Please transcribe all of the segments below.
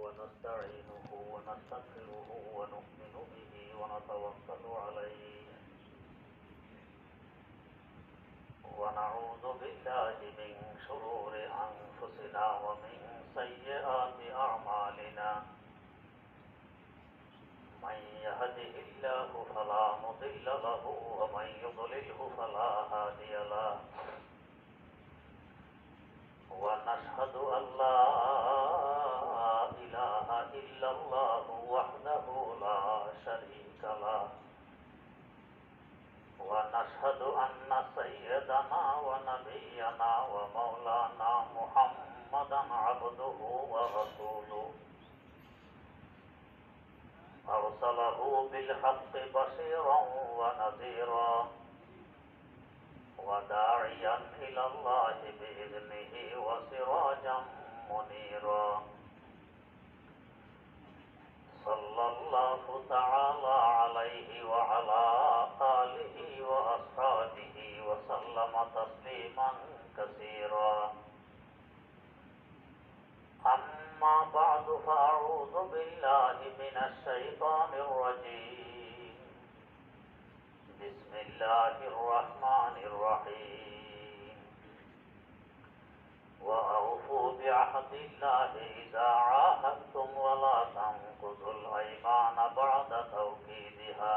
ونستعينه ونستغفره ونؤمن به ونتوكل عليه ونعوذ بالله من شرور أنفسنا ومن سيئات أعمالنا من يهده الله فلا مضل له ومن يضلله فلا هادي له ونشهد أن لا إله إلا الله وحده لا شريك له ونشهد أن سيدنا ونبينا ومولانا محمدا عبده ورسوله أرسله بالحق بشيرا ونذيرا وداعيا إلى الله بإذنه وسراجا منيرا صلى الله تعالى عليه وعلى آله وأصحابه وسلم تسليما كثيرا أما بعد فأعوذ بالله من الشيطان الرجيم بسم الله الرحمن الرحيم وأوفوا بعهد الله إذا عاهدتم ولا تنقضوا الأيمان بعد توكيدها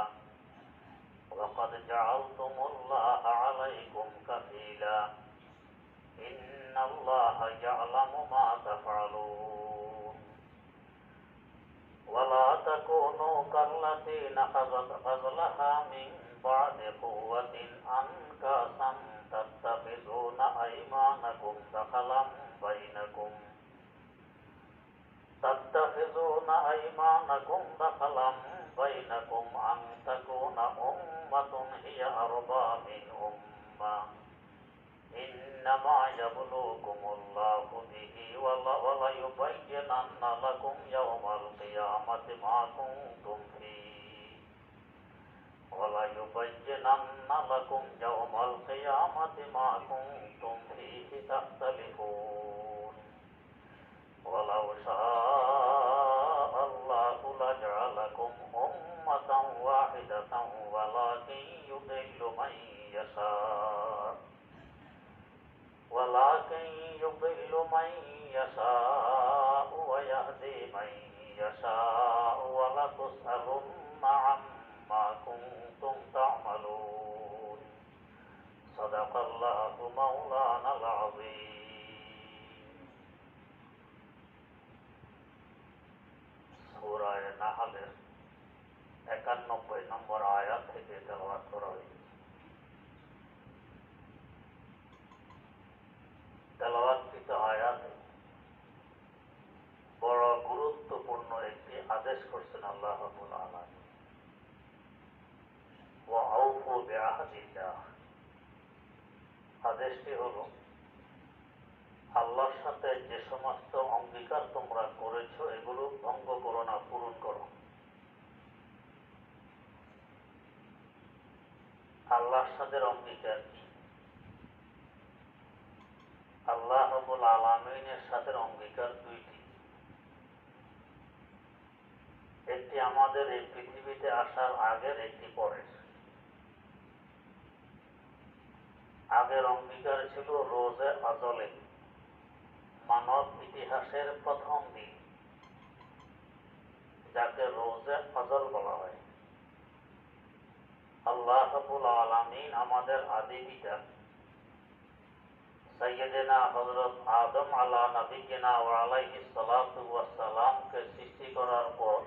وقد جعلتم الله عليكم كفيلا إن الله يعلم ما تفعلون ولا تكونوا كالتي نقضت غزلها من بعد قوة أنكاسا تتخذون أيمانكم دخلا بينكم أن تكون أمة هي أربى من أمة إنما يبلوكم الله به وليبينن لكم يوم القيامة ما كنتم فيه تختلفون ولو شاء الله لجعلكم أمة واحدة ولكن يضل من يشاء ويهدي من يشاء ولتسألن عما كنتم تعملون صدق الله مولانا العظيم সূরা নাহলের 91 নম্বর আয়াত থেকে তেলাওয়াত করা হয়েছে। তেলাওয়াতকৃত আয়াতে বড় গুরুত্বপূর্ণ একটি আদেশ করছেন আল্লাহ রাব্বুল আলামিন। ওয়া আউফু বিআহদিল্লাহ, আদেশটি হলো আল্লাহর সাথে যে সমস্ত অঙ্গীকার তোমরা করেছো এগুলো ভঙ্গ করো না, পূরণ করো। আল্লাহর সাথে অঙ্গীকার কি? আল্লাহ রাব্বুল আলামিনের সাথে অঙ্গীকার দুইটি। একটি আমাদের এই পৃথিবীতে আসার আগের, একটি পরের। আগের অঙ্গীকার ছিল রোজে আজলে, মানব ইতিহাসের প্রথম দিন, যাকে রোজে আজল বলা হয়। আল্লাহ রাব্বুল আলামিন আমাদের আদি পিতা সাইয়্যিদিনা হযরত আদম আলা নবিয়িনা ওয়া আলাইহিস সালাতু ওয়াস সালামকে সৃষ্টি করার পর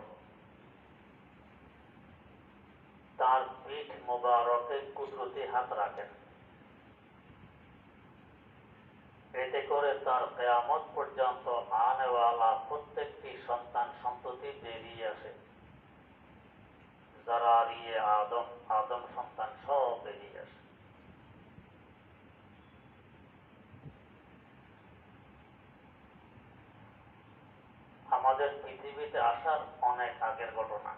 তার পিঠ মোবারকে কুদরতি হাত রাখেন। এতে করে তার কিয়ামত পর্যন্ত আনেওয়ালা প্রত্যেকটি সন্তান সন্ততি বেরিয়ে আসে। যারারিয়ে আদম সন্তান সব বেরিয়ে আসে। আমাদের পৃথিবীতে আসার অনেক আগের ঘটনা,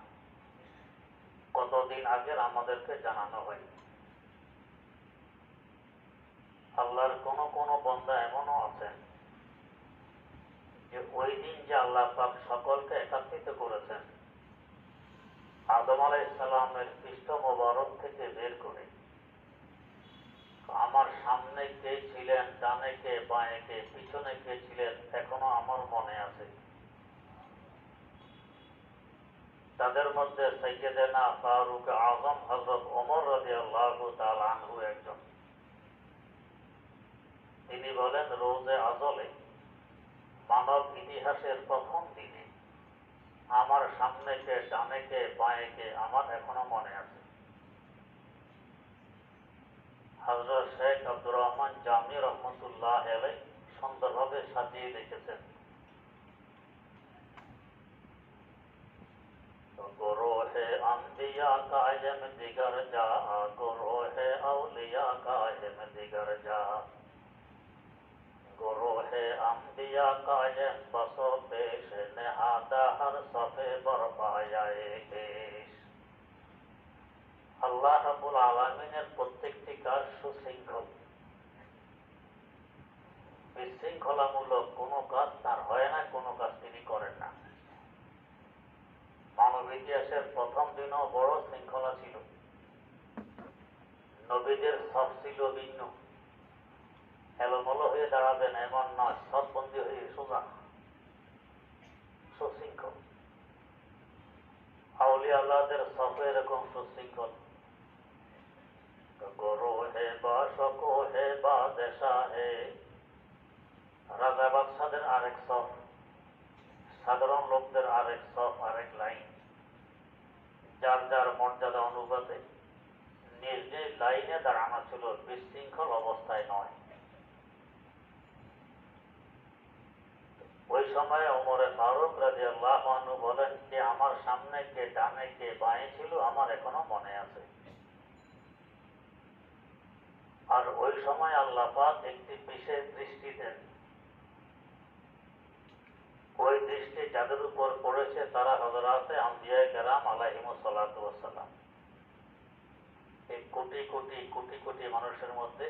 কতদিন আগের আমাদেরকে জানানো হয়। আল্লাহর কোন কোন বান্দা এমনও আছেন যে ওই দিন যে আল্লাহ পাক সকলকে একত্রিত করেছেন আদম আলাইহিস সালামের পৃষ্ঠ মোবারক থেকে বের করে, আমার সামনে কে ছিলেন, ডানে কে, বাঁয়ে কে, পিছনে কে ছিলেন, এখনো আমার মনে আছে। তাদের মধ্যে সাইয়্যিদানা ফারুক আযম হযরত ওমর রাদিয়াল্লাহু তাআলা আনহু একজন। তিনি বলেন, রোজে আজলে মানব ইতিহাসের প্রথম দিনে আমার সামনে কে, ডানে কে, বাঁয়ে কে, আমার এখনো মনে আছে। হযরত শেখ আব্দুর রহমান জামি রহমতুল্লাহ আলাইহি সুন্দরভাবে সাজিয়ে লিখেছেন, গরোহে আম্বিয়া কায়েম দিগার যা, গরোহে আউলিয়া কায়েম দিগার যা, গরোহে আম্বিয়া কায়েম বসো পেশ, নেহাদা হর সফে বরপায়ায়ে পেশ। আল্লাহ রাব্বুল আলামিনের প্রত্যেকটি কাজ সুশৃঙ্খল, বিশৃঙ্খলামূলক কোনো কাজ তার হয় না, কোনো কাজ তিনি করেন না। মানব ইতিহাসের প্রথম দিনও বড় শৃঙ্খলা ছিল। নবীদের সব ছিল ভিন্ন, এলোমেলো হয়ে দাঁড়াবেন এমন নয়, সববন্দি হয়ে সোজা সুশৃঙ্খল। আউলিয়া আল্লাহদের সফে এরকম সুশৃঙ্খল। গরু হে বা শকো হে বা দেশা হে, রাজা বাদশাদের আরেক সফ, সাধারণ লোকদের আরেক সফ, আরেক লাইন। যার যার মর্যাদা অনুপাতে নিজ নিজ লাইনে দাঁড়ানো ছিল, বিশৃঙ্খল অবস্থায় নয়। ওই সময় ওমরে ফারুক রাদিয়াল্লাহু আনহু বলেন যে আমার সামনে কে, ডানে কে, বাঁয়ে ছিল আমার এখনো মনে আছে। আর ওই সময় আল্লাহ পাক একটি বিশেষ দৃষ্টি দেন। ওই দৃষ্টি যাদের উপর পড়েছে তারা হযরতে আম্বিয়ায়ে কেরাম আলাইহিমুস সালাতু ওয়াস সালাম। এই কোটি কোটি কোটি কোটি মানুষের মধ্যে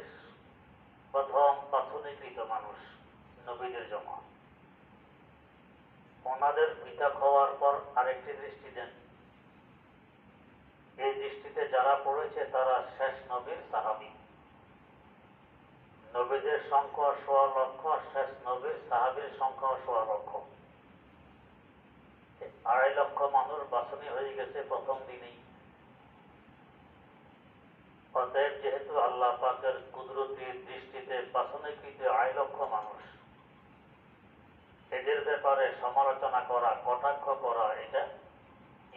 প্রথম প্রাথমিকৃত মানুষ নবীদের জমা। ওনাদের পৃথক হওয়ার পর আরেকটি দৃষ্টি দেন। এই দৃষ্টিতে যারা পড়েছে তারা শেষ নবীর সাহাবী। নবীদের সংখ্যা ১৬ লক্ষ, শেষ নবীর সাহাবীর সংখ্যা ১৬ লক্ষ। ২.৫ লক্ষ মানুষ বাছনি হয়ে গেছে প্রথম দিনেই। অতএব যেহেতু আল্লাহ পাকের কুদরতির দৃষ্টিতে বাছনিকৃত ২.৫ লক্ষ মানুষ, এদের ব্যাপারে সমালোচনা করা, কটাক্ষ করা, এটা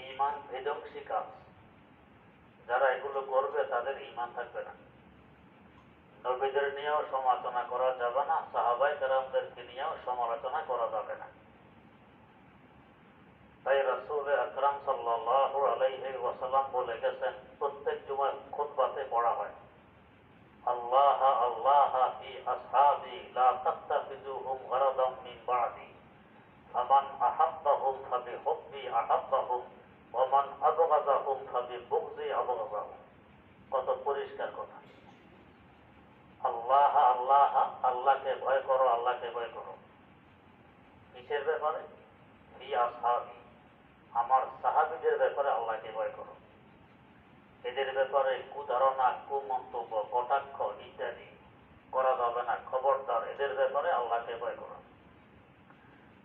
ঈমান বিধ্বংসী কাজ। যারা এগুলো করবে তাদের ঈমান থাকবে না। নবীদের নিয়েও সমালোচনা করা যাবে না, সাহাবায়ে কেরামদেরকে নিয়েও সমালোচনা করা যাবে না। তাই রাসূল আকরাম সাল্লাল্লাহু আলাইহি ওয়াসাল্লাম বলে গেছেন, প্রত্যেক জুমার খুতবাতে পড়া হয়, আল্লাহ আল্লাহ ফি আসহাবি লা তাত্তাখিযুহুম গরাদাম মিন বা'দি, ফামান আহাব্বাহুম ফাবিহুব্বি আহাব্বাহুম ওয়া মান আবগাযাহুম ফাবিবুগযি আবগাযাহুম। কত পরিষ্কার কথা। আল্লাহ আল্লাহ, আল্লাহকে ভয় করো, আল্লাহকে ভয় করো। কিসের ব্যাপারে? ফি আসহাবি, আমার সাহাবীদের ব্যাপারে আল্লাহকে ভয় করো। এদের ব্যাপারে কুধারণা, কুমন্তব্য, কটাক্ষ ইত্যাদি করা যাবে না। খবরদার, এদের ব্যাপারে আল্লাহকে ভয় করো।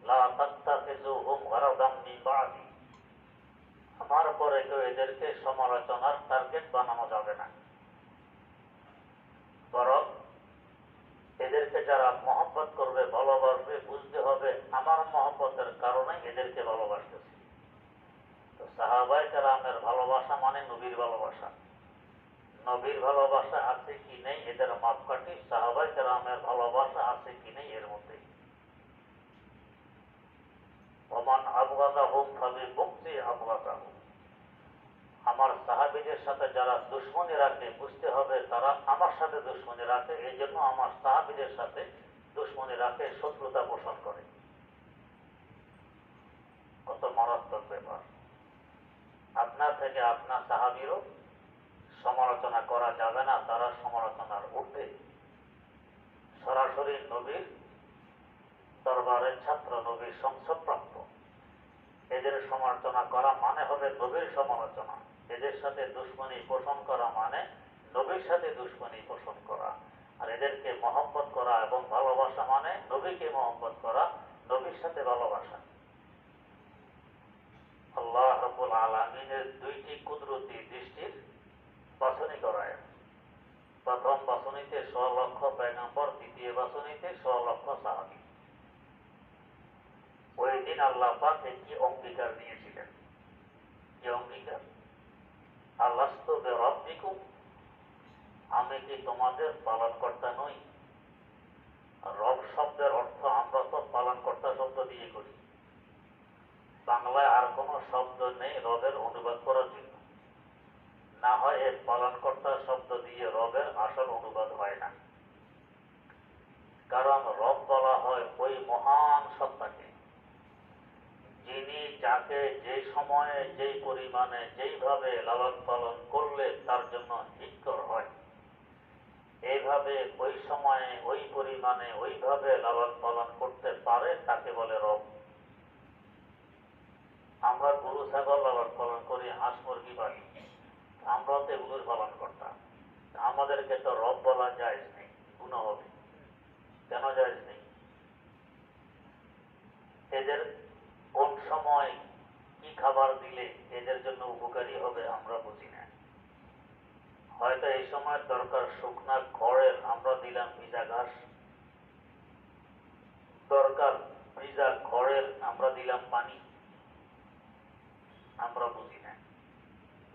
লা তাত্তাখিযুহুম গরাদাম মিন বা'দি, আমার পরে কেউ এদেরকে সমালোচনার টার্গেট বানানো যাবে না। বরং এদেরকে যারা মহব্বত করবে, ভালোবাসবে, বুঝতে হবে আমার মহব্বতের কারণে এদেরকে ভালোবাসতেছি। তো সাহাবায়ে কেরামের ভালোবাসা মানে নবীর ভালোবাসা। নবীর ভালোবাসা আছে কি নেই এদের মাপকাঠি সাহাবায়ে কেরামের ভালোবাসা আছে কি নেই এর মধ্যে। ওমান আবগাযাহুম ফাবিবুগযি আবগাযাহুম, আমার সাহাবীদের সাথে যারা দুশমনী রাখে বুঝতে হবে তারা আমার সাথে দুশমনী রাখে, এই জন্য আমার সাহাবীদের সাথে দুশমনী রাখে, শত্রুতা পোষণ করে। কত মারাত্মক ব্যাপার। আপনার থেকে আপনার সাহাবীরও সমালোচনা করা যাবে না, তারা সমালোচনার ঊর্ধ্বে। সরাসরি নবীর দরবারের ছাত্র, নবীর সংসদপ্রাপ্ত, এদের সমালোচনা করা মানে হবে নবীর সমালোচনা। এদের সাথে দুশ্মনী পোষণ করা মানে নবীর সাথে দুশ্মনী পোষণ করা। আর এদেরকে মহব্বত করা এবং ভালোবাসা মানে নবীকে মহব্বত করা, নবীর সাথে ভালোবাসা। আল্লাহ রাব্বুল আলামিনের দুইটি কুদরতি দৃষ্টির বাছনি করায়। প্রথম বাছনিতে 100 লক্ষ পয়গম্বর, দ্বিতীয় বাছনিতে 100 লক্ষ সাহাবী। ওই দিন আল্লাহ পাক একটি অঙ্গীকার দিয়েছিলেন। কি অঙ্গীকার? আলাস্তু বিরাব্বিকুম, আমি কি তোমাদের পালনকর্তা নই? রব শব্দের অর্থ আমরা তো পালনকর্তা শব্দ দিয়ে করি। বাংলায় আর কোনো শব্দ নেই রবের অনুবাদ করার জন্য। না হয় এই পালনকর্তা শব্দ দিয়ে রবের আসল অনুবাদ হয় না। কারণ রব বলা হয় ওই মহান সত্তাকে, যিনি যাকে যে সময়ে, যেই পরিমাণে, যেইভাবে লালন পালন করলে তার জন্য হিতকর হয়, এইভাবে ওই সময়ে, ওই পরিমাণে, ওইভাবে লালন পালন করতে পারে, তাকে বলে রব। আমরা গরু ছাগল লালন পালন করি, হাঁস মুরগি পালি, আমরা তো এগুলোর পালন করতাম। আমাদেরকে তো রব বলা জায়েজ নেই, গুনাহ হবে। কেন জায়েজ নেই? এদের কোন সময় কি খাবার দিলে এদের জন্য উপকারী হবে আমরা বুঝি না। হয়তো এই সময় দরকার শুকনা খড়ের, আমরা দিলাম ভিজা ঘাস। দরকার ভিজা খড়ের, আমরা দিলাম পানি। আমরা বুঝি না,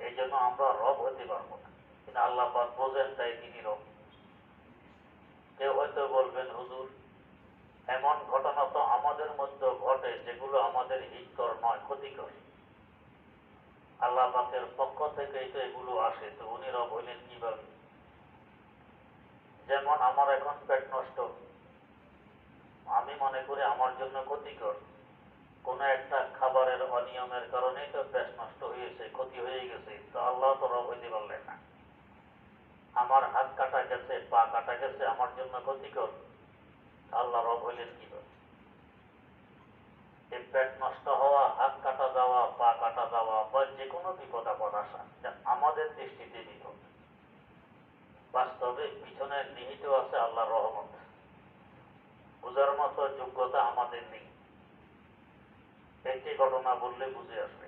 এই জন্য আমরা রব হতে পারবো না। কিন্তু আল্লাহ পাক বোঝেন, তাই তিনি রব। কেউ হয়তো বলবেন, হুজুর এমন ঘটনা তো আমাদের মধ্যে ঘটে যেগুলো আমাদের হিতকর নয়, ক্ষতিকর। আল্লাহ পাকের পক্ষ থেকেই তো এগুলো আসে, তো উনি রব হইলেন কিভাবে? যেমন আমার এখন পেট নষ্ট, আমি মনে করি আমার জন্য ক্ষতিকর। কোনো একটা খাবারের অনিয়মের কারণেই তো পেট নষ্ট হয়েছে, ক্ষতি হয়ে গেছে, তো আল্লাহ তো রব হইতে পারলেন না। আমার হাত কাটা গেছে, পা কাটা গেছে, আমার জন্য ক্ষতিকর, আল্লাহ রব হইলেন কিভাবে? এই পেট নষ্ট হওয়া, হাত কাটা যাওয়া, পা কাটা যাওয়া বা যে কোনো বিপদ আপদ আসা, আমাদের দৃষ্টিতে বিপদ। বাস্তবে পিছনে নিহিত আছে আল্লাহর রহমত। বুঝার মতো যোগ্যতা আমাদের নেই। একটি ঘটনা বললে বুঝে আসবে।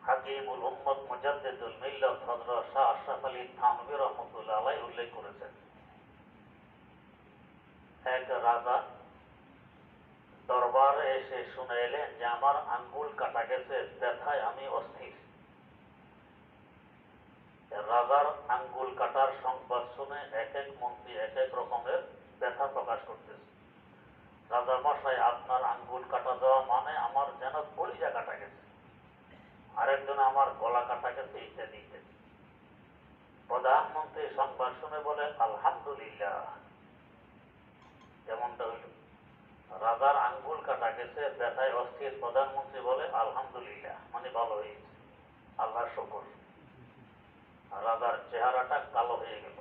হাকিমুল উম্মত মুজাদ্দিদুল মিল্লাত হযরত শাহ আশরাফ আলী থানভী রাহমাতুল্লাহ আলাইহি উল্লেখ করেছেন, এক রাজা দরবারে এসে শুনাইলেন যে আমার আঙ্গুল কাটা গেছে, ব্যথায় আমি অস্থির। রাজার আঙ্গুল কাটার সংবাদ শুনে এক এক মন্ত্রী এক এক রকমের ব্যথা প্রকাশ করতেছে। রাজা মশাই, আপনার আঙ্গুল কাটা যাওয়া মানে আমার যেন কলিজা কাটা গেছে, আরেকজন আমার গলা কাটা গেছে, ইত্যাদি ইত্যাদি। প্রধানমন্ত্রী সংবাদ শুনে বলে আলহামদুলিল্লাহ। যেমনটা হইল, রাজার আঙ্গুল কাটা গেছে, ব্যথায় অস্থির, প্রধানমন্ত্রী বলে আলহামদুলিল্লাহ, মানে ভালো হয়েছে, আল্লাহর শুকর। রাজার চেহারাটা কালো হয়ে গেল।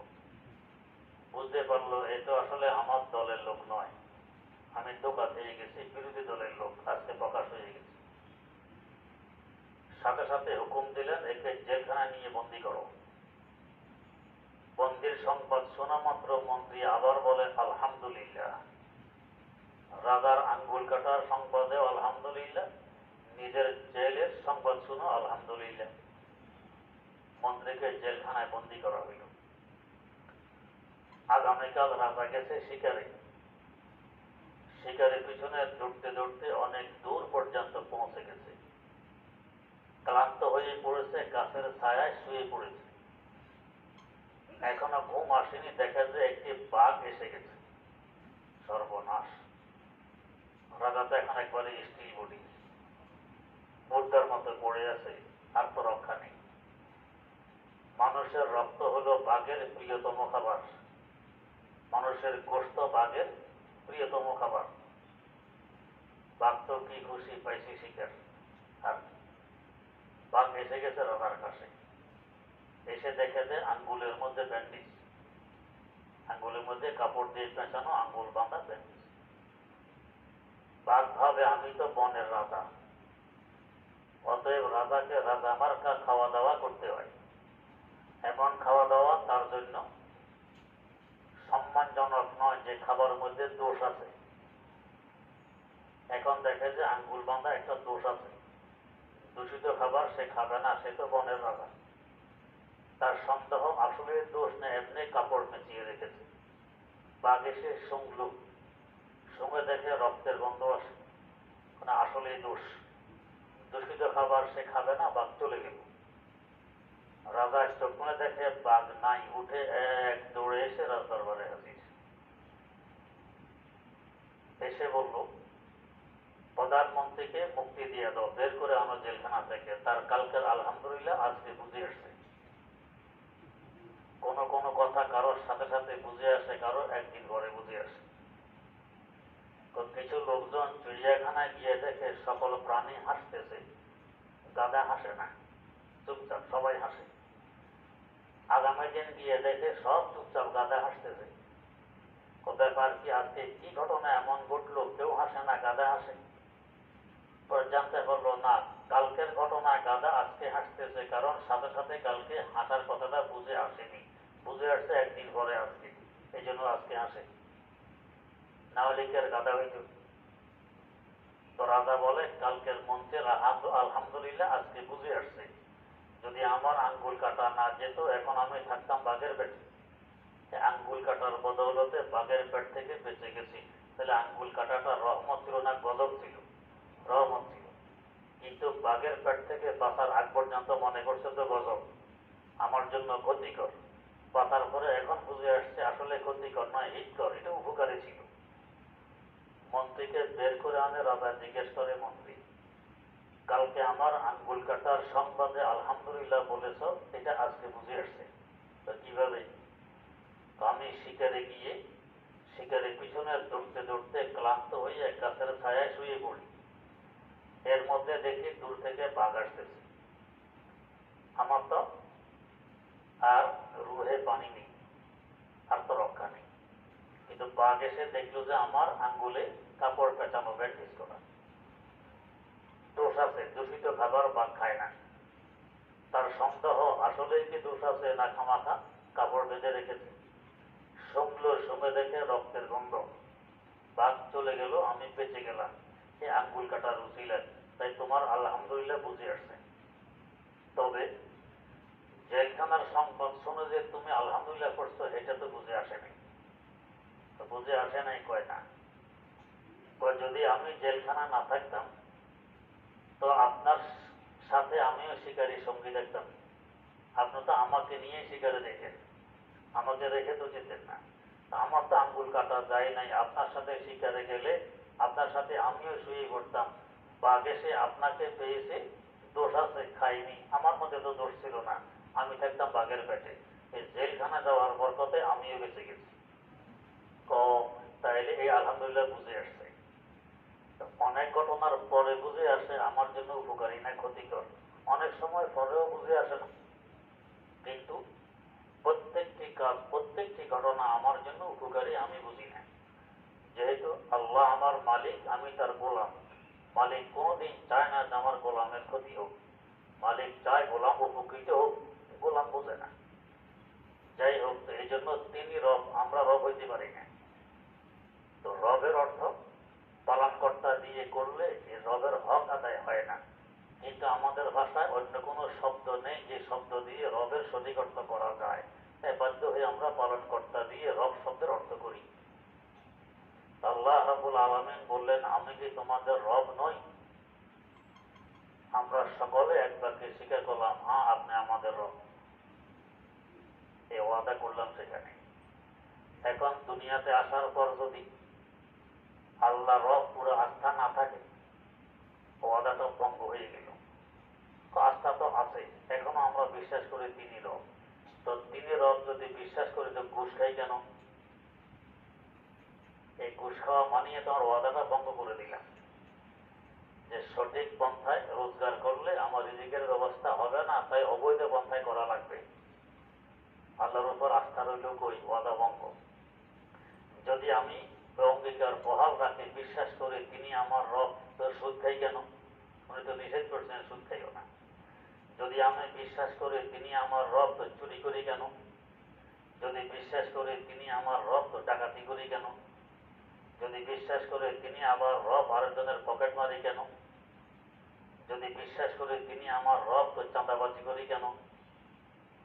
বুঝতে পারলো এ তো আসলে আমার দলের লোক নয়, আমি ধোঁকা খেয়ে গেছি, বিরোধী দলের লোক, আজকে প্রকাশ হয়ে গেছে। সাথে সাথে হুকুম দিলেন, একে জেলখানায় নিয়ে বন্দি করো। বন্দির সংবাদ শোনা মাত্র মন্ত্রী আবার বলে আলহামদুলিল্লাহ। রাজার আঙ্গুল কাটার সংবাদে আলহামদুলিল্লাহ, নিজের জেলের সংবাদ শুনো আলহামদুলিল্লাহ। মন্ত্রীকে জেলখানায় বন্দি করা হইল। আগামীকাল রাজা গেছে শিকারে। শিকারের পিছনে দৌড়তে দৌড়তে অনেক দূর পর্যন্ত পৌঁছে গেছে। ক্লান্ত হয়ে পড়েছে, গাছের ছায়ায় শুয়ে পড়েছে। এখনো ঘুম আসেনি, দেখা যায় একটি বাঘ এসে গেছে। সর্বনাশ! রাজা তো এখন একবারে স্টিল বডি, মুদ্রার মতো পড়ে আছে, আর তো রক্ষা নেই। মানুষের রক্ত হলো বাঘের প্রিয়তম খাবার, মানুষের গোশত বাঘের প্রিয়তম খাবার। বাঘ তো কি খুশি, পাইছি শিকার। আর বাঘ এসে গেছে রাজার কাছে। এসে দেখে যে আঙ্গুলের মধ্যে ব্যান্ডেজ, আঙ্গুলের মধ্যে কাপড় দিয়ে পেঁচানো, আঙ্গুল বাঁধা ব্যান্ডেজ। বাঘ ভাবে আমি তো বনের রাজা, অতএব রাজাকে রাজা মার্কা খাওয়া দাওয়া করতে হয়। এমন খাওয়া দাওয়া তার জন্য সম্মানজনক নয় যে খাবারের মধ্যে দোষ আছে। এখন দেখে যে আঙ্গুল বাঁধা একটা দোষ আছে, দূষিত খাবার সে খাবে না, সে তো বনের রাজা। তার সন্দেহ আসলে দোষ নেই, এমনি কাপড় মেঁচিয়ে রেখেছে। বাঘ এসে শুংল, শুঙে দেখে রক্তের গন্ধ আসে, আসলে দোষ, দূষিত খাবার সে খাবে না, বাঘ চলে গেল। রাজা চোখ করে দেখে বাঘ নাই, উঠে এক দৌড়ে এসে রাজদরবারে হাজির। এসে বলল, প্রধানমন্ত্রীকে মুক্তি দিয়ে দাও, বের করে আনো জেলখানা থেকে। তার কালকের আলহামদুলিল্লাহ আজকে বুঝে আসছে। কোন কোন কথা কারোর সাথে সাথে বুঝে আসে, কারো একদিন পরে বুঝে আসে। কিছু লোকজন চিড়িয়াখানায় গিয়ে দেখে সকল প্রাণী হাসতেছে, গাধা হাসে না, চুপচাপ সবাই হাসে। আগামী দিন গিয়ে দেখে সব চুপচাপ, গাধা হাসতেছে। ব্যাপার কি, আজকে কি ঘটনা এমন ঘটলো, কেউ হাসে না, গাধা হাসে। পরে জানতে পারলো না, কালকের ঘটনা গাধা আজকে হাসতেছে, কারণ সাথে সাথে কালকে হাসার কথাটা বুঝে আসেনি, বুঝে আসছে একদিন পরে আজকে, এই জন্য আজকে হাসে, না হলে কি আর গাধা হইত? তো রাজা বলে, কালকের মন্ত্রের আলহামদুলিল্লাহ আজকে বুঝে আসছে। যদি আমার আঙ্গুল কাটা না যেত, এখন আমি থাকতাম বাঘের পেটে। আঙ্গুল কাটার বদৌলতে বাঘের পেট থেকে বেঁচে গেছি। তাহলে আঙ্গুল কাটাটা রহমত ছিল না গজব ছিল? রহমত ছিল। কিন্তু বাঘের পেট থেকে বাঁচার আগ পর্যন্ত মনে করছে তো গজব, আমার জন্য ক্ষতিকর। বাঁচার পরে এখন বুঝে আসছে আসলে ক্ষতিকর নয়, হিতকর, এটা উপকারী ছিল। মন্ত্রীকে বের করে আনে, রাজা জিজ্ঞেস করে, মন্ত্রী, কালকে আমার আঙ্গুল কাটার সংবাদে আলহামদুলিল্লাহ বলেছ, এটা আজকে বুঝে আসছে, তো কিভাবে? আমি শিকারে গিয়ে শিকারের পিছনে দৌড়তে দৌড়তে ক্লান্ত হয়ে এক গাছের ছায়ায় শুয়ে পড়ি। এর মধ্যে দেখি দূর থেকে বাঘ আসতেছে। আমার তো আর রুহে পানি নেই, আর তো রক্ষা নেই। কিন্তু বাঘ এসে দেখলো যে আমার আঙ্গুলে কাপড় পেঁচানো, ব্যান্ডেজ করা, দোষ আছে, দূষিত খাবার বাঘ খায় না। তার সন্দেহ আসলেই কি দোষ আছে না খামাখা কাপড় বেঁধে রেখেছে। শুকলো, শুনে দেখে রক্তের গন্ধ, বাঘ চলে গেল, আমি বেঁচে গেলাম এই আঙ্গুল কাটার উচিলায়। তাই তোমার আলহামদুলিল্লাহ বুঝে আসছে। তবে জেলখানার সংবাদ শুনে যে তুমি আলহামদুলিল্লাহ করছো, এটা তো বুঝে আসে নাই। তো বুঝে আসে নাই কয় না, যদি আমি জেলখানা না থাকতাম তো আপনার সাথে আমিও শিকারী সঙ্গী দেখতাম। আপনি তো আমাকে নিয়ে শিকারে দেখেন, আমাকে রেখে তো যেতেন না। আমার তো আঙ্গুল কাটা যায় নাই, আপনার সাথে শিকারে গেলে আপনার সাথে আমিও শুয়ে পড়তাম। বাঘ এসে আপনাকে পেয়েছে, দোষ আছে, খাইনি, আমার মধ্যে তো দোষ ছিল না, আমি থাকতাম বাঘের পেটে। এই জেলখানা যাওয়ার বরকতে আমিও বেঁচে গেছি। তাইলে এই আলহামদুলিল্লাহ বুঝে আসছে। অনেক ঘটনার পরে বুঝে আসে আমার জন্য উপকারী না ক্ষতিকর, অনেক সময় পরেও বুঝে আসে না। কিন্তু প্রত্যেকটি কাজ, প্রত্যেকটি ঘটনা আমার জন্য উপকারী, আমি বুঝি না। যেহেতু আল্লাহ আমার মালিক, আমি তার গোলাম। মালিক কোনোদিন চায় না যে আমার গোলামের ক্ষতি হোক, মালিক চায় গোলাম উপকৃত হোক, গোলাম বোঝে না। যাই হোক, তো এই জন্য তিনি রব, আমরা রব হইতে পারি না। তো রবের অর্থ পালনকর্তা দিয়ে করলে এই রবের হক আদায় হয় না। কিন্তু আমাদের ভাষায় অন্য কোনো শব্দ নেই যে শব্দ দিয়ে রবের সঠিক অর্থ করা যায়, তাই বাধ্য হয়ে আমরা পালনকর্তা দিয়ে রব শব্দের অর্থ করি। আল্লাহ রাব্বুল আলামিন বললেন, আমি কি তোমাদের রব নই? আমরা সকলে একবারকে স্বীকার করলাম, হ্যাঁ আপনি আমাদের রব, এই ওয়াদা করলাম সেখানে। এখন দুনিয়াতে আসার পর যদি আল্লাহ রব পুরো আস্থা না থাকে, ওয়াদাটা ভঙ্গ হয়ে গেল। আস্থা তো আছে, এখনো আমরা বিশ্বাস করি তিনি রব। তো তিনি রব যদি বিশ্বাস করি, তো ঘুষ খাই কেন? এই ঘুষ খাওয়া মানিয়ে তোমার ওয়াদাটা ভঙ্গ করে দিলাম, যে সঠিক পন্থায় রোজগার করলে আমার রিজিকের ব্যবস্থা হবে না, তাই অবৈধ পন্থায় করা লাগবে। আল্লাহর উপর আস্থা রইল কই? ওয়াদা ভঙ্গ। যদি আমি অঙ্গীকার বহাল রাখে, বিশ্বাস করে তিনি আমার রব, তো সুদ খাই কেন? উনি তো নিষেধ করছেন সুদ খাইও না। যদি আমি বিশ্বাস করে তিনি আমার রব, তো চুরি করি কেন? যদি বিশ্বাস করে তিনি আমার রব, তো ডাকাতি করি কেন? যদি বিশ্বাস করে তিনি আমার রব, আরেকজনের পকেট মারি কেন? যদি বিশ্বাস করে তিনি আমার রব, তো চাঁদাবাজি করি কেন?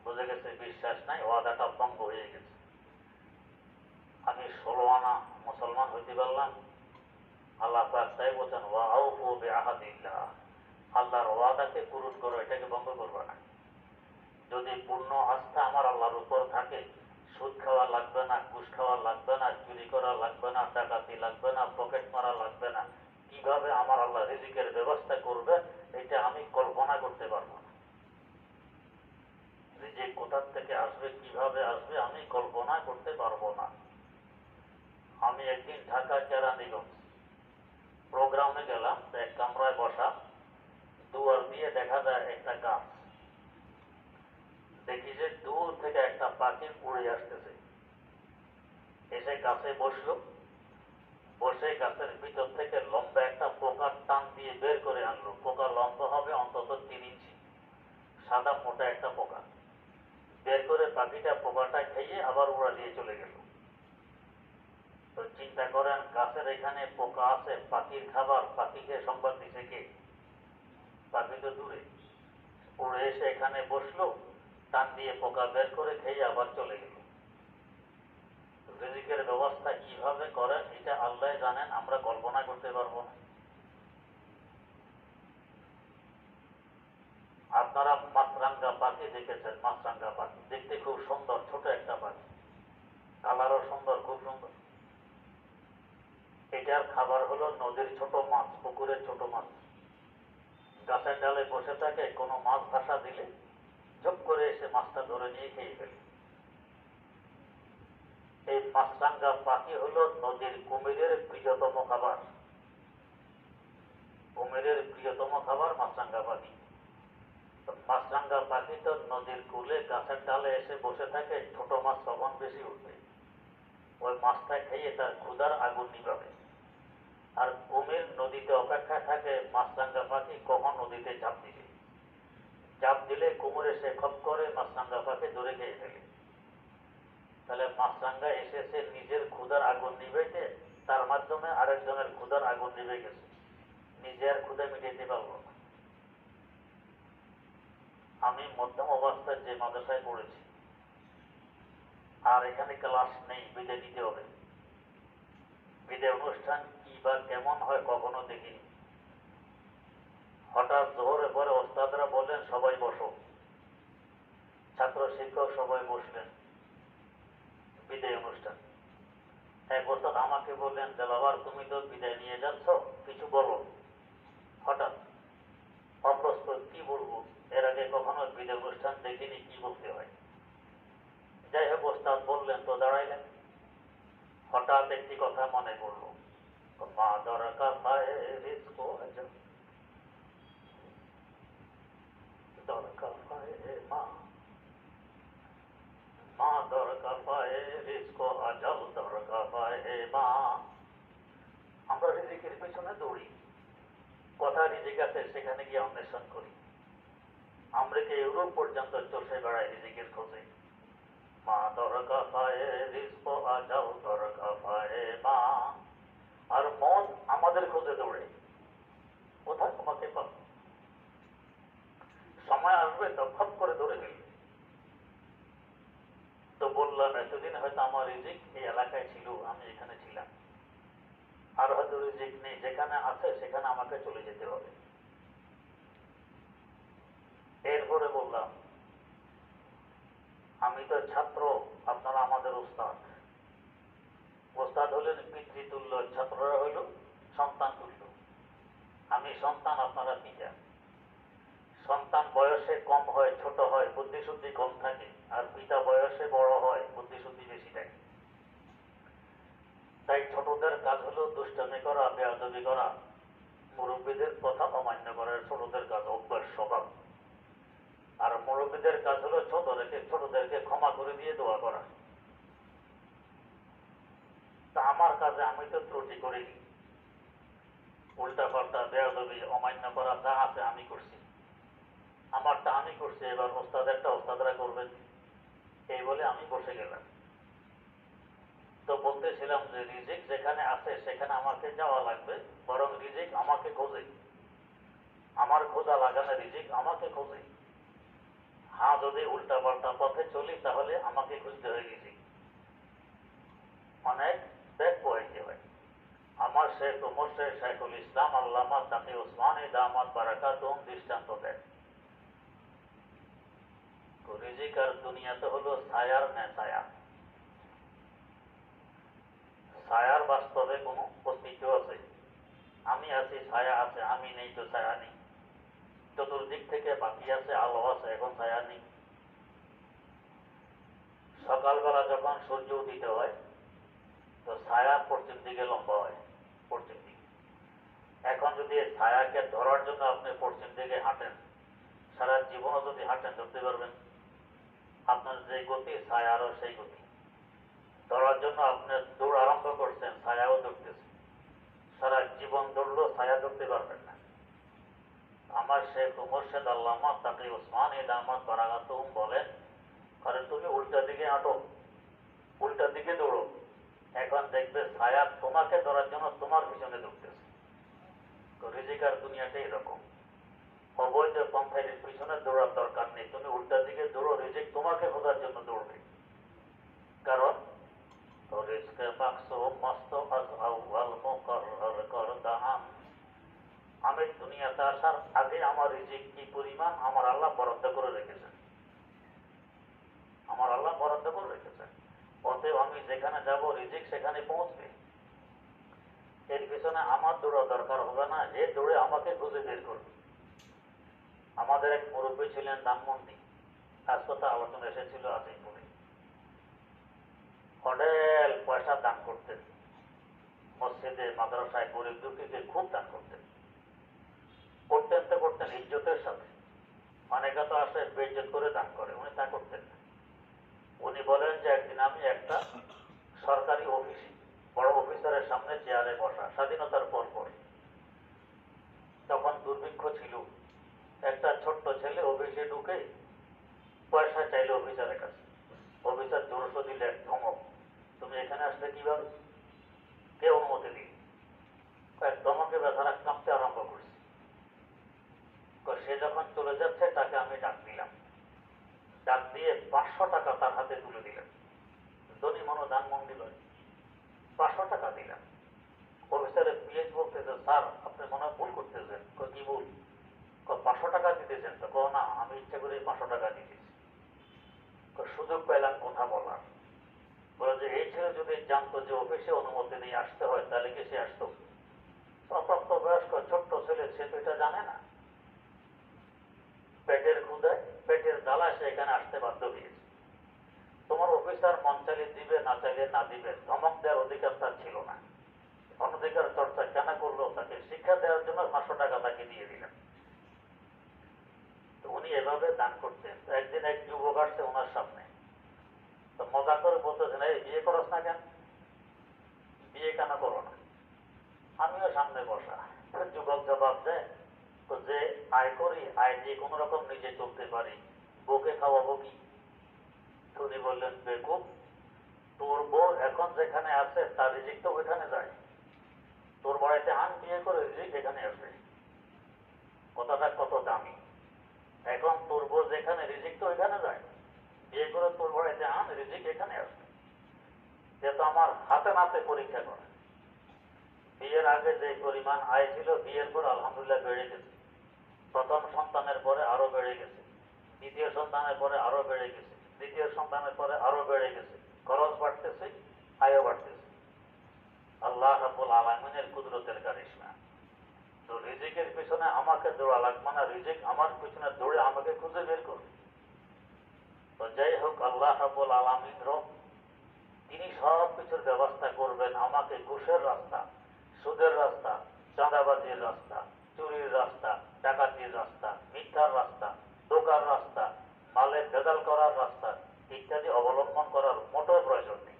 বুঝে গেছে বিশ্বাস নাই, ওয়াদাটা ভঙ্গ হয়ে গেছে। আমি 16 আনা মুসলমান হইতে পারলাম। আল্লাহ পাক তাই বলছেন, ওয়াউফু বিআহাদিল্লাহ, আল্লাহর ওয়াদাকে পূরণ করো, এটাকে ভঙ্গ করবে না। যদি পূর্ণ আস্থা আমার আল্লাহর উপর থাকে, সুদ খাওয়া লাগবে না, ঘুষ খাওয়া লাগবে না, চুরি করা লাগবে না, ডাকাতি লাগবে না, পকেট মারা লাগবে না। কিভাবে আমার আল্লাহ রিজিকের ব্যবস্থা করবে, এটা আমি কল্পনা করতে পারবো না। রিজিক কোথা থেকে আসবে, কিভাবে আসবে, আমি কল্পনা করতে পারবো না। আমি একদিন ঢাকা কেরানীগঞ্জ প্রোগ্রামে গেলাম, এক কামরায় বসা, দুয়ার দিয়ে দেখা যায় একটা গাছ। দেখি যে দূর থেকে একটা পাখি উড়ে আসতেছে, এসে গাছে বসলো, বসে গাছের ভিতর থেকে লম্বা একটা পোকার টান দিয়ে বের করে আনলো। পোকা লম্বা হবে অন্তত 3 ইঞ্চি, সাদা মোটা একটা পোকা। বের করে পাখিটা পোকাটা খেয়ে আবার উড়া দিয়ে চলে গেল। তো চিন্তা করেন, গাছের এখানে পোকা আছে, পাখির খাবার, পাখিকে সংবাদ দিছে কে? পাখি তো দূরে, উড়ে এসে এখানে বসলো, টান দিয়ে পোকা বের করে খেয়ে আবার চলে গেল। রিজিকের ব্যবস্থা কিভাবে করেন, এটা আল্লাহ জানেন, আমরা কল্পনা করতে পারবো না। আপনারা মাছরাঙ্গা পাখি দেখেছেন? মাছরাঙ্গা পাখি দেখতে খুব সুন্দর, ছোট একটা পাখি, কালারও সুন্দর, খুব সুন্দর। এটার খাবার হলো নদীর ছোট মাছ, পুকুরের ছোট মাছ। গাছের ডালে বসে থাকে, কোনো মাছ ভাসা দিলে ঝুপ করে এসে মাছটা ধরে নিয়ে খেয়ে ফেলে। এই মাছরাঙ্গা পাখি হলো নদীর কুমিরের প্রিয়তম খাবার। কুমিরের প্রিয়তম খাবার মাছরাঙ্গা পাখি। মাছরাঙ্গা পাখি তো নদীর কূলে গাছের ডালে এসে বসে থাকে, ছোট মাছ কখন বেশি উঠবে, ওই মাছটা খেয়ে তার ক্ষুধার আগুন নিভাবে। আর কুমির নদীতে অপেক্ষায় থাকে মাছরাঙ্গা পাখি কখন নদীতে ঝাঁপ দিবে। ঝাঁপ দিলে কুমির এসে খপ করে মাছরাঙ্গা পাখি ধরে খেয়ে ফেলে। তাহলে মাছরাঙ্গা এসেছে নিজের ক্ষুধার আগুন নিভাইতে, তার মাধ্যমে আরেকজনের ক্ষুধার আগুন নিভে গেছে, নিজে আর ক্ষুধা মিটাইতে পারল না। আমি মধ্যম অবস্থায় যে মাদ্রাসায় পড়েছি, আর এখানে ক্লাস নেই, বিদায় দিতে হবে। বিদায় অনুষ্ঠান কি বা কেমন হয় কখনো দেখিনি। হঠাৎ জোহরের পরে ওস্তাদরা বললেন, সবাই বসো। ছাত্র শিক্ষক সবাই বসলেন, বিদায় অনুষ্ঠান। এক ওস্তাদ আমাকে বললেন, দেলাওয়ার তুমি তো বিদায় নিয়ে যাচ্ছ, কিছু বলো। হঠাৎ অপ্রস্তুত, কি বলবো, এর আগে কখনো বিদায় অনুষ্ঠান দেখিনি, কি বলতে হয়। যাই হোক, ওস্তাদ বললেন তো দাঁড়াইলেন। হঠাৎ একটি কথা মনে পড়ল, মা দরকা পায়ে রিস্ক আজব, দরকা পায়ে মা, মা দরকা পায়ে রিস্ক আজল, দরকা পায়ে মা। আমরা রিজিকের পেছনে দৌড়ি, কথা রিজিক আছে সেখানে গিয়ে অন্বেষণ করি। আমরা কি ইউরোপ পর্যন্ত চষে বেড়াই রিজিকের খোঁজে। মা দরকা পায়ে রিস্ক আজল, দরকা পায়ে মা। আর মন আমাদের খোঁজে দৌড়ে, কোথায় তোমাকে পাবো, সময় আসবে তো খপ করে ধরে ফেলবে। তো বললাম, এতদিন হয়তো আমার রিজিক এই এলাকায় ছিল, আমি এখানে ছিলাম, আর হয়তো রিজিক নেই, যেখানে আছে সেখানে আমাকে চলে যেতে হবে। এরপরে বললাম, আমি তো ছাত্র, আপনারা আমাদের ওস্তাদ। ওস্তাদ হলেন পিতৃতুল্য, ছাত্ররা হইল সন্তান তুল্য। আমি সন্তান, আপনারা পিতা। সন্তান বয়সে কম হয়, ছোট হয়, বুদ্ধিশুদ্ধি কম থাকে, আর পিতা বয়সে বড় হয়, বুদ্ধিশুদ্ধি বেশি থাকে। তাই ছোটদের কাজ হলো দুষ্টামি করা, বেয়াদবি করা, মুরব্বীদের কথা অমান্য করা, ছোটদের কাজ, অভ্যাস, স্বভাব। আর মুরব্বীদের কাজ হলো ছোটদেরকে ক্ষমা করে দিয়ে দোয়া করা। তা আমার কাজে আমি আমি তো ত্রুটি করিনি, উল্টা পাল্টা বেয়াদবি অমান্য করা যা আছে আমি করছি, আমারটা আমি করছি, এবার ওস্তাদেরটা ওস্তাদরা করবেন, এই বলে আমি বসে গেলাম। তো বলতেছিলাম যে রিজিক যেখানে আছে সেখানে আমাকে যাওয়া লাগবে, বরং রিজিক আমাকে খোঁজে, আমার খোঁজা লাগানো রিজিক আমাকে খোঁজে। হ্যাঁ, যদি উল্টা পাল্টা পথে চলি তাহলে আমাকে খুঁজতে হয় রিজিক, অনেক ব্যাক পয়েন্টে হয়। আমার শেখ মুর্শিদ শাইখুল ইসলাম আল্লামা তাকি উসমানী দামাত বারাকাতুহুম দৃষ্টান্ত দেন। তো রিজিক আর দুনিয়াতে হলো ছায়ার ন্যায় ছায়া, ছায়ার বাস্তবে কোনো অস্তিত্ব আছে? আমি আছি, ছায়া আছে, আমি নেই তো ছায়া নেই। চতুর্দিক থেকে বাকি আছে, আলো আছে, এখন ছায়া নেই। সকালবেলা যখন সূর্য উদিত হয় তো ছায়া পশ্চিম দিকে লম্বা হয়, পশ্চিম দিকে। এখন যদি ছায়াকে ধরার জন্য আপনি পশ্চিম দিকে হাঁটেন, সারা জীবনও যদি হাঁটেন ধরতে পারবেন? আপনার যে গতি ছায়ারও সেই গতি। ধরার জন্য আপনি দৌড় আরম্ভ করছেন, ছায়াও ধরতেছে, সারা জীবন দৌড়লেও ছায়া ধরতে পারবেন না। আমার শেখ মুর্শিদ আল্লামা তাকি উসমানী দামাত বারাকাতুহুম বলেন, কারণ তুমি উল্টা দিকে হাঁটো, উল্টা দিকে দৌড়ো, এখন দেখবে ছায়া তোমাকে ধরার জন্য তোমার পিছনে দৌড়তেছে। তো রিজিক আর দুনিয়াটা এরকম, অবৈধ পন্থায় পিছনে দৌড়ার দরকার নেই, তুমি উল্টা দিকে দৌড়ো, রিজিক তোমাকে খোঁজার জন্য দৌড়বে। কারণ রিজকে মাকসুম মস্ত আউয়াল মুকাররার করদান, আমি দুনিয়াতে আসার আগে আমার রিজিক কি পরিমাণ আমার আল্লাহ বরাদ্দ করে রেখেছেন, আমার আল্লাহ বরাদ্দ করে রেখেছেন। অতএব আমি যেখানে যাব রিজিক সেখানে পৌঁছবে, এর পিছনে আমার দৌড়া দরকার হবে না, যে দৌড়ে আমাকে খুঁজে বের করবে। আমাদের এক মুরব্বী ছিলেন ধানমন্ডি, আজ কথা আলোচনা এসেছিল আজিমপুরে, অডেল পয়সা দান করতেন, মসজিদে মাদ্রাসায় গরিব দুঃখীকে খুব দান করতেন, করতেন তো করতেন ইজ্জতের সাথে। অনেকে তো আসে বেইজ্জত করে দান করে, উনি তা করতেন না। উনি বলেন যে একদিন আমি একটা সরকারি অফিস, বড় অফিসারের সামনে চেয়ারে বসা, স্বাধীনতার পর পর, তখন দুর্ভিক্ষ ছিল। একটা ছোট্ট ছেলে অফিসে ঢুকে পয়সা চাইলে অফিসারের কাছে, অফিসার জোরসো দিলে এক ধমক, তুমি এখানে আসলে কিভাবে, কে অনুমতি দিল? এক ধমকে বেচারা কাঁপতে আরম্ভ করছে। সে যখন চলে যাচ্ছে তাকে আমি ডাক দিলাম, ডাক দিয়ে 500 টাকা তার হাতে তুলে দিলেন। ধনী মনো ধানমন্ডি লয়, 500 টাকা দিলাম। অফিসারের পিএস বলতেছে, স্যার আপনি মনে হয় ভুল করতেছেন। কি ভুল? 500 টাকা দিতেছেন তো? না, আমি ইচ্ছা করে 500 টাকা দিতেছি। সুযোগ পেলাম কথা বলার। বলে যে এই ছেলে যদি জানতো যে অফিসে অনুমতি নিয়ে আসতে হয় তাহলে কি সে আসতো? অপ্রাপ্ত বয়স্ক ছোট্ট ছেলে, সে তো এটা জানে না। পেটের ক্ষুদায়, পেটের জ্বালায় সে এখানে আসতে বাধ্য হয়েছে। তোমার অফিসার মন চাইলে দিবে, না চাইলে না দিবে, ধমক দেওয়ার অধিকার তার ছিল না। অনধিকার চর্চা কেন করলো? তাকে শিক্ষা দেওয়ার জন্য 500 টাকা তাকে দিয়ে দিলেন। তো উনি এভাবে দান করতেন। একদিন এক যুবক আসছে ওনার সামনে, তো মজা করে বলতেছেন, এই বিয়ে করস না কেন? বিয়ে কেন করো না? আমিও সামনে বসা। যুবক জবাব দেয়, তো যে আয় করি, আয় দিয়ে কোন রকম নিজে চলতে পারি, বউকে খাওয়াবো কি? উনি বললেন, বেকুব, তোর বউ এখন যেখানে আছে তার রিজিক তো ওইখানে যায়, তোর বাড়িতে আন, বিয়ে করে রিজিক এখানে আসবে। কথাটা কত দামি! এখন তোর বউ যেখানে, রিজিক তো ওইখানে যায়, বিয়ে করে তোর বাড়িতে আন, রিজিক এখানে আসবে। যেহেতু আমার হাতে নাতে পরীক্ষা করে। বিয়ের আগে যে পরিমাণ আয় ছিল, বিয়ের পর আলহামদুলিল্লাহ বেড়ে গেছে। প্রথম সন্তানের পরে আরো বেড়ে গেছে, দ্বিতীয় সন্তানের পরে আরো বেড়ে গেছে, তৃতীয় সন্তানের পরে আরো বেড়ে গেছে। খরচ বাড়তেছে, আয়ও বাড়তেছে। আল্লাহ রাব্বুল আলামিনের কুদরতের কারিশমা। তো রিজিকের পিছনে আমাকে দৌড়া লাগবে না, রিজিক আমার পিছনে দৌড়ে আমাকে খুঁজে বের করবে। তো যাই হোক, আল্লাহ রাব্বুল আলামিন রব, তিনি সব কিছুর ব্যবস্থা করবেন। আমাকে ঘুষের রাস্তা, সুদের রাস্তা, চাঁদাবাজির রাস্তা, চুরির রাস্তা, ডাকাতির রাস্তা, মিথ্যার রাস্তা, ধোঁকার রাস্তা, মালে ভেজাল করার রাস্তা ইত্যাদি অবলম্বন করার মোটেও প্রয়োজন নেই।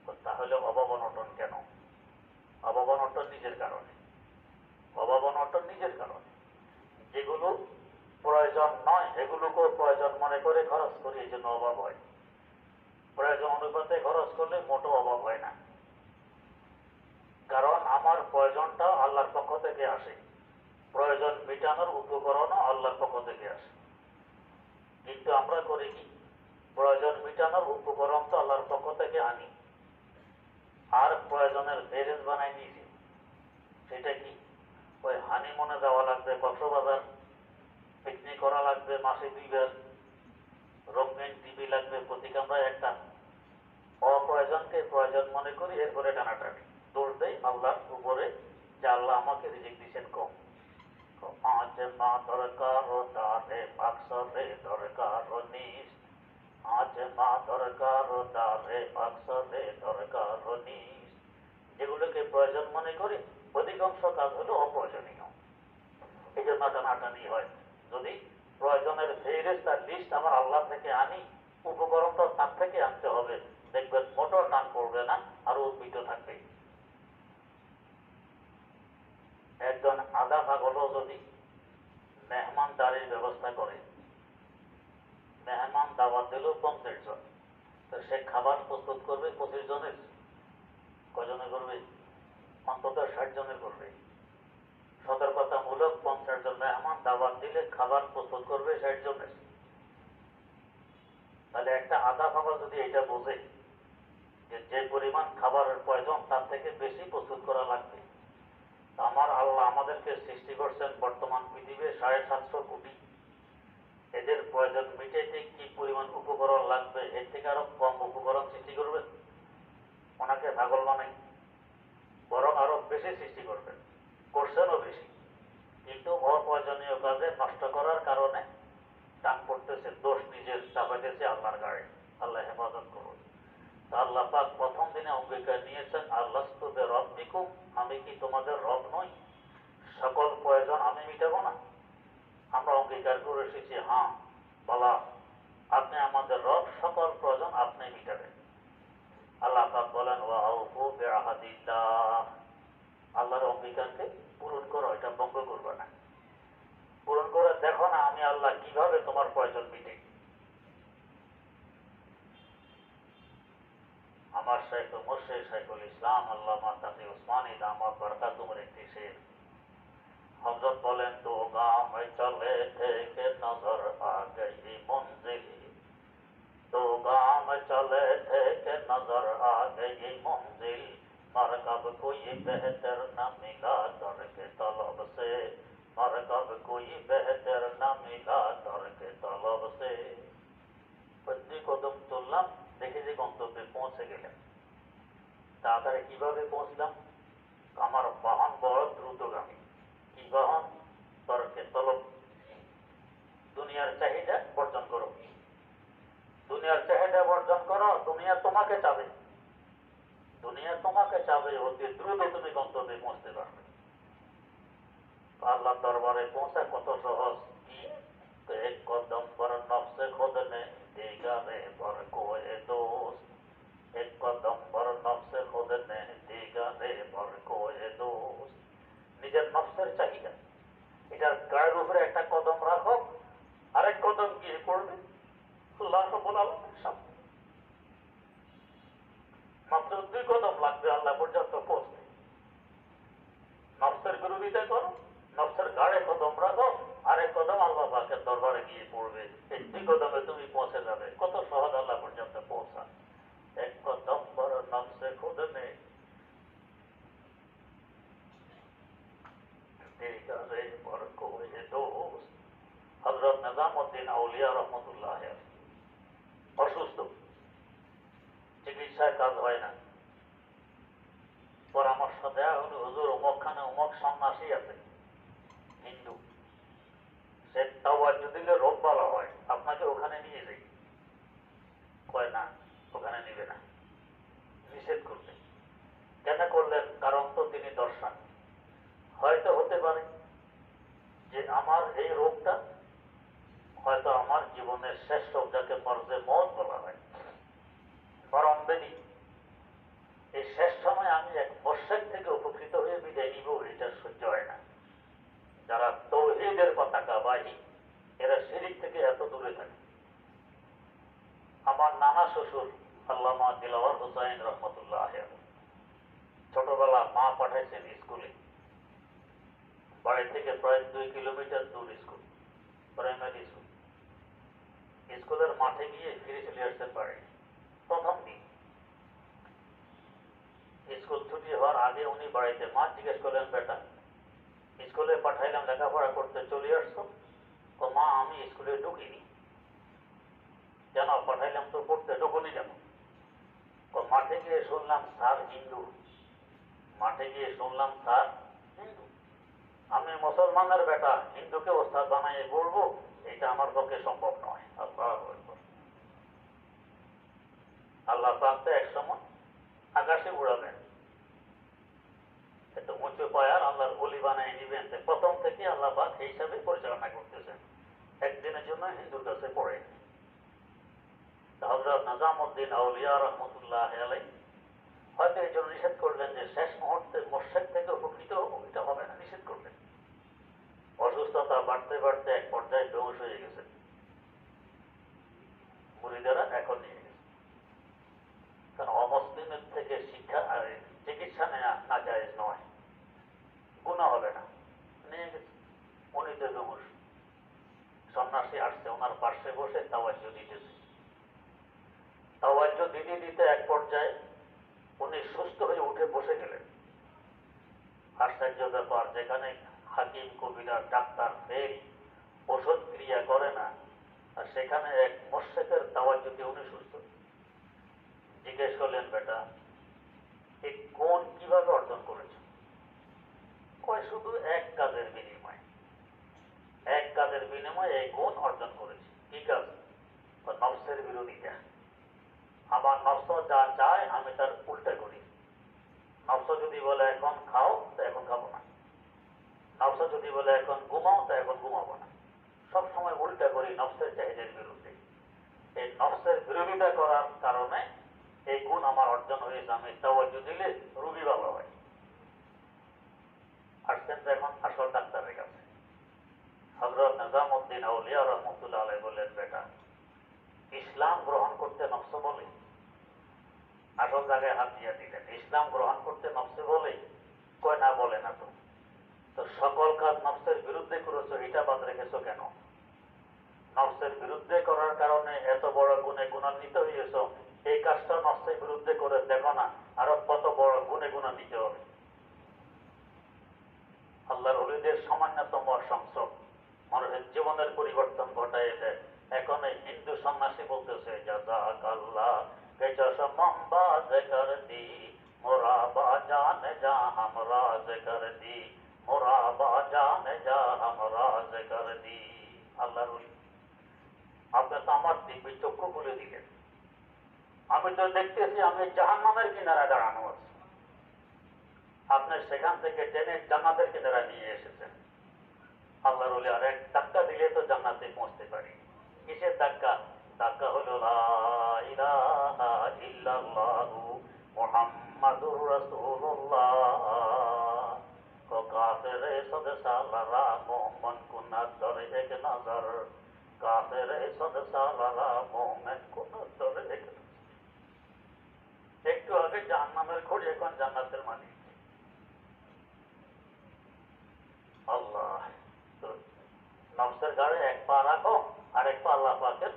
তো অনটন কেন? অভাব অনটন নিজের কারণে, অভাব অনটন নিজের কারণে। যেগুলো প্রয়োজন নয় এগুলোকেও প্রয়োজন মনে করে খরচ করি, এই জন্য অভাব হয়। প্রয়োজন অনুপাতে খরচ করলে মোটো অভাব হয় না, কারণ আমার প্রয়োজনটাও আল্লাহর পক্ষ থেকে আসে, প্রয়োজন মেটানোর উপকরণও আল্লাহর পক্ষ থেকে আসে। কিন্তু আমরা করি কি, প্রয়োজন মেটানোর উপকরণ তো আল্লাহর পক্ষ থেকে আনি, আর প্রয়োজনের ব্যালেন্স বানাই নিয়েছি। সেটা কি, ওই হানিমুনে যাওয়া লাগবে কক্সবাজার, পিকনিক করা লাগবে মাসে 2 বার, রঙিন টিভি লাগবে প্রতি কামরায় একটা, অপ্রয়োজনকে প্রয়োজন মনে করি, এরপরে টানাটানি দোষ দেয় আল্লাহর উপরে যে আল্লাহ আমাকে রিজিক দিচ্ছেন কম। আজ মা দরকার দারে বাক্সরে দরকার নিস, আজ মা দরকার দারে বাক্সরে দরকার নিস। যেগুলোকে প্রয়োজন মনে করি অধিকাংশ কাজ হলো অপ্রয়োজনীয়, এই জন্য টানাটানি হয়। যদি প্রয়োজনের ফেরেশতার লিস্ট আমার আল্লাহ থেকে আনি, উপকরণ তো তার থেকে আনতে হবে, দেখবেন মোটর টান পড়বে না, আর উদ্ভিদ থাকবে। একজন আধা পাগল যদি মেহমানদারির ব্যবস্থা করে, মেহমান দাওয়াত দিল 50 জন, তো সে খাবার প্রস্তুত করবে 25 জনের, কজনে করবে? অন্তত 60 জনের করবে। সতর্কতামূলক 50 জন মেহমান দাওয়াত দিলে খাবার প্রস্তুত করবে 60 জনের। তাহলে একটা আধা পাগল যদি এটা বোঝে যে পরিমাণ খাবারের প্রয়োজন তার থেকে বেশি প্রস্তুত করা লাগবে, আমার আল্লাহ আমাদেরকে সৃষ্টি করছেন বর্তমান পৃথিবীর 750 কোটি, এদের প্রয়োজন মিটাইতে কি পরিমাণ উপকরণ লাগবে, এর থেকে আরো কম উপকরণ সৃষ্টি করবেন? ওনাকে পাগল বানাই, বরং আরো বেশি সৃষ্টি করবেন, করছেনও বেশি। কিন্তু অপ্রয়োজনীয় কাজে নষ্ট করার কারণে টান পড়তেছে, দোষ নিজের চাপাইতেছে আল্লাহর গায়ে। আল্লাহ হেফাজত করুন। আল্লাহ পাক প্রথম দিনে অঙ্গীকার নিয়েছেন, আল্লাহস্তু বিরাব্বিকুম, আমি কি তোমাদের রব নই? সকল প্রয়োজন আমি মিটাবো না? আমরা অঙ্গীকার করে এসেছি, হ্যাঁ বলা, আপনি আমাদের রব, সকল প্রয়োজন আপনি মিটাবেন। আল্লাহ পাক বলেন, ওয়াউফু বিআহদিল্লাহ, আল্লাহর অঙ্গীকারকে পূরণ করো, এটা ভঙ্গ করবে না। পূরণ করে দেখো না আমি আল্লাহ কিভাবে তোমার প্রয়োজন মিটাই। আমার শাইখ মুর্শিদ শাইখুল ইসলাম আল্লামা তাকি উসমানী দামাত বরকাতুহুর একটি শের, হযরত বলেন, দো গাম চলে থেকে নজর আ গই মঞ্জিল, দো গাম চলে থেকে নজর আ গই মঞ্জিল, मरकब कोई बेहतर न मिला दर के तलब से, मरकब कोई बेहतर न मिला दर के तलब से। 2 কদম চললাম, দেখে যে গন্তব্যে পৌঁছে গেলেন। তাড়াতাড়ি কিভাবে পৌঁছলাম? আমার বাহন বড় দ্রুতগামী। কি বাহন? তরকে তলব, দুনিয়ার চাহিদা বর্জন করো, দুনিয়ার চাহিদা বর্জন করো, দুনিয়া তোমাকে চাবে, দুনিয়া তোমাকে চাবে, অতি দ্রুত তুমি গন্তব্যে পৌঁছতে পারবে। আল্লাহ দরবারে পৌঁছা কত সহজ। কি? এক কদম পর নফসে খোদ নে দেগা রে পর কোয়ে দোস্ত, এক কদম পর নফসে খোদ নে দেগা রে পর কোয়ে দোস্ত। নিজের নফসের চাহিদা, এটার গায়ের উপরে একটা কদম রাখো, আরেক কদম গিয়ে পড়বে আল্লাহ রাব্বুল আলামিনের সামনে। মাত্র 2 কদম লাগবে আল্লাহ পর্যন্ত পৌঁছতে। নফসের বিরোধিতা করো, নফসের গাড়ে কদম রাখো, আরেক কদম আল্লাহ পাকের দরবারে গিয়ে পড়বে। এই 2 কদমে তুমি পৌঁছে যাবে। কত সহজ আল্লাহ পর্যন্ত পৌঁছা। এক কদম বড় নফসে খুদ নে দেগা রে পর কোয়ে দোস্ত। হযরত নিজামউদ্দিন আউলিয়া রহমাতুল্লাহ অসুস্থ, চিকিৎসার কাজ হয় না, পরামর্শ দেওয়া হলো, হুজুর অমুকখানে অমুক সন্ন্যাসী আছে হিন্দু, সে তাওয়াজ্জুহ দিলে রোগ ভালো হয়, আপনাকে ওখানে নিয়ে যাই। কয় না, ওখানে নিবে না, নিষেধ করলেন। কেন করলেন? কারণ তো তিনি দর্শন। হয়তো হতে পারে যে আমার এই রোগটা হয়তো আমার জীবনের শেষ রোগ, যাকে মরজে মওত বলা হয়, মরণ ব্যাধি। এই শেষ বিদায় নিব এটা সহ্য হয় না। যারা তৌহিদের পতাকাবাহী এরা শিরিক থেকে এত দূরে থাকে। আমার নানা শ্বশুর আল্লামা দিলাওয়ার হোসাইন রহমতুল্লাহ আলাইহি ছোটবেলা মা পাঠাইছেন স্কুলে, বাড়ি থেকে প্রায় 2 কিলোমিটার দূর স্কুল, প্রাইমারি স্কুল। স্কুলের মাঠে গিয়ে ফিরে চলে আসছেন বাড়ি। প্রথম দিন স্কুল ছুটি হওয়ার আগে উনি বাড়িতে, মা জিজ্ঞেস করলেন, বেটা স্কুলে পাঠাইলাম লেখাপড়া করতে, চলে আসছো? তো মা আমি স্কুলে ঢুকিনি। কেন পাঠাইলাম তো পড়তে, ঢুকুনি কেন? মাঠে গিয়ে শুনলাম স্যার হিন্দু, মাঠে গিয়ে শুনলাম স্যার হিন্দু। আমি মুসলমানের বেটা, হিন্দুকে ওস্তাদ বানাইয়ে পড়বো, এটা আমার পক্ষে সম্ভব নয়। আল্লাহ প্রান্তে এক সময় আকাশে উড়াবেন, একটু উঁচু পায়ার আল্লাহর ওলি বানাই নিবেন। প্রথম থেকে আল্লাহ পাক এই হিসাবে পরিচালনা করতেছেন, একদিনের জন্য হিন্দুর কাছে পড়ে। হযরত নিজামউদ্দিন আউলিয়া রহমতুল্লাহ আলাইহি হয়তো এই জন্য নিষেধ করলেন যে শেষ মুহূর্তে মুশরিক থেকে উপকৃত হবো, এটা হবে না, নিষেধ করলেন। অসুস্থতা বাড়তে বাড়তে এক পর্যায়ে বেহুশ হয়ে গেছে, মুরিদেরা এখন নিয়ে গেছে। কারণ অমুসলিমের থেকে শিক্ষা আর চিকিৎসা নেওয়া নাজায়েজ নয়, গুনাহ হবে না, নিয়ে গেছে। উনি তো বেহুশ, সন্ন্যাসী আসছে ওনার পাশে বসে তাওয়াজ্জুহ দিতেছে। তাওয়াজ্জুহ দিতে দিতে এক পর্যায়ে উনি সুস্থ হয়ে উঠে বসে গেলেন। আশ্চর্য ব্যাপার, যেখানে হাকিম কবিরা ডাক্তার ফেল, ওষুধ ক্রিয়া করে না, আর সেখানে এক মুশরিকের তাওয়াজ্জুহতে উনি সুস্থ। জিজ্ঞেস করলেন, বেটা এই গুণ কিভাবে অর্জন করেছ? কয় শুধু এক কাজের বিনিময়ে, এক কাজের বিনিময়ে এই গুণ অর্জন করেছি। কি কাজ? নফসের বিরোধিতা। আমার নফস যা চায় আমি তার উল্টা করি। নফস যদি বলে এখন খাও তা এখন খাবো না, নফস যদি বলে এখন ঘুমাও তা এখন ঘুমাবো না, সবসময় উল্টা করি নফসের চাহিদার বিরুদ্ধে। এই নফসের বিরোধিতা করার কারণে এই গুণ আমার অর্জন হয়েছে। আমি তাওয়াজ্জুহ দিলে রোগী ভালো হয়। আসছেন তো এখন আসল ডাক্তারের কাছে। হযরত নিজামউদ্দিন আউলিয়া রহমতুল্লাহ আলাইহি বললেন, বেটা ইসলাম গ্রহণ করতে নফস বলে? আসল জায়গায় হাত দিয়ে দিলেন, ইসলাম গ্রহণ করতে নফসে বলে? কয় না, বলে না। তো সকল কাজ নফসের বিরুদ্ধে করেছো, এটা বাদ রেখেছো কেন? নফসের বিরুদ্ধে করার কারণে এত বড় গুণে গুণান্বিত হয়েছ, এই কাজটা নফসের বিরুদ্ধে করে দেখো না, আরো কত বড় গুণে গুণান্বিত হবে। আল্লাহর ওলিদের সামান্যতম সংসব মানুষের জীবনের পরিবর্তন ঘটায় দেয়। এখন এই হিন্দু সন্ন্যাসী বলতেছে, জাযাকাল্লাহ কেচসমম বাজ কর দি মোরা বাজান যা হামরা কর দি, মোরা বাজান যা হামরা কর দি। আল্লাহর ওলি, আপনি তো আমার দিব্য চক্ষু খুলে দিলেন, আমি তো দেখতেছি আমি জাহান্নামের কিনারা দাঁড়ানো আছি, আপনি সেখান থেকে টেনে জান্নাতের কিনারা নিয়ে এসেছেন। আল্লাহর ওলি আর এক ধাক্কা দিলে তো জান্নাতে পৌঁছতে পারি। কিসের ধাক্কা? ধাক্কা হলো লা ইলাহা ইল্লাল্লাহু মুহাম্মাদুর রাসূলুল্লাহ। ও কাফেরে সদ সালারা মুমিন কুনাত দরে এক নজর, কাফেরে সদ সালারা মুমিন কুনাত দরে এক নজর। একটু আগে জাহান্নামের খড়ি, এখন জান্নাতের মালিক। আল্লাহ, নফসের গাড়ে এক পা রাখো, আর এক পা আল্লাহ পাকের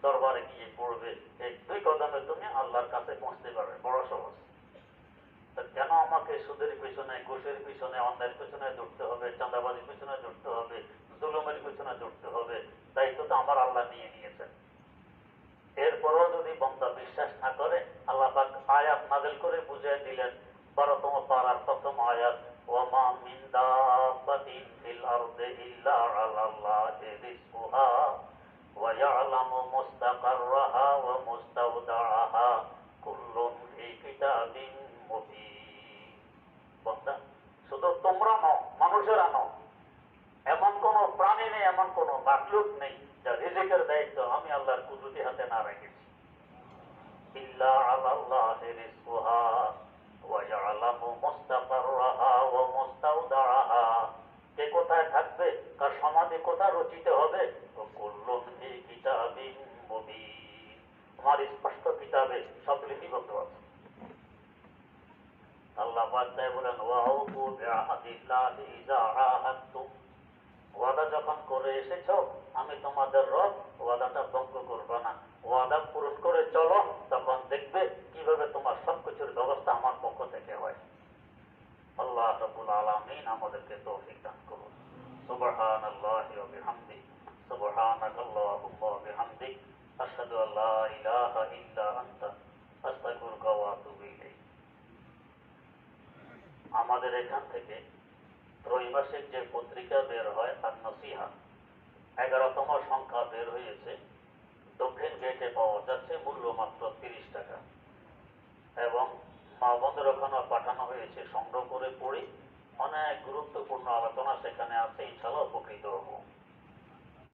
দরবারে গিয়ে পড়বে। এই 2 কদমে তুমি আল্লাহর কাছে পৌঁছতে পারবে, বড় সহজ। কেন আমাকে সুদের পিছনে, ঘুষের পিছনে, অন্যায়ের পিছনে দৌড়তে হবে, চাঁদাবাজির পিছনে দৌড়তে হবে, জুলুমের পিছনে দৌড়তে হবে? দায়িত্ব তো আমার আল্লাহ নিয়ে নিয়েছেন। এরপরও যদি বান্দা বিশ্বাস না করে, আল্লাহ পাক আয়াত নাযিল করে বুঝিয়ে দিলেন। 12তম পারার প্রথম আয়াত, ওয়ামা মিন দাব্বাতিন ফিল আরদি ইল্লা আলাল্লাহি রিজকুহা ওয়া ইয়ালামু মুস্তাকাররাহা ওয়া মুস্তাওদাআহা কুল্লুন ফি কিতাবিন মুবিন। বান্দা শুধু তোমরা নও, মানুষেরা নও, এমন কোন প্রাণী নেই, এমন কোন মাখলুক নেই যার রিজিকের দায়িত্ব আমি আল্লাহর কুদরতি হাতে না রেখেছি। ইল্লা আলাল্লাহি রিজকুহা ওয়া ইয়ালামু মুস্তাকাররাহা থাকবে, তার সমাধি কোথায় রচিত হবে? কুল্লুন ফি কিতাবিন মুবিন, আমার স্পষ্ট কিতাবে সব লিপিবদ্ধ আছে। আল্লাহ পাক তাই বলেন, ওয়াউফু বিআহদিল্লাহি ইযা আহাদতুম, ওয়াদা যখন করে এসেছো আমি তোমাদের রব, ওয়াদাটা ভঙ্গ করবে না। ওয়াদা পূরণ করে চলো, তখন দেখবে কিভাবে তোমার সবকিছুর ব্যবস্থা আমার পক্ষ থেকে হয়। আল্লাহ রাব্বুল আলামিন আমাদেরকে তৌফিক দান করুন। সুবহানাল্লাহি ওয়া বিহামদিহি, সুবহানাকাল্লাহুম্মা ওয়া বিহামদিক, আশহাদু আল্লা ইলাহা ইল্লা আনতা, আস্তাগফিরুকা ওয়া আতুবু ইলাইক। আমাদের এখান থেকে ত্রৈমাসিক যে পত্রিকা বের হয় আর নসিহা 11তম সংখ্যা বের হয়েছে, দক্ষিণ গেটে পাওয়া যাচ্ছে, মূল্য মাত্র 30 টাকা। এবং মা বন্ধুর ওখানে পাঠানো হয়েছে, সংগ্রহ করে পড়ি, অনেক গুরুত্ব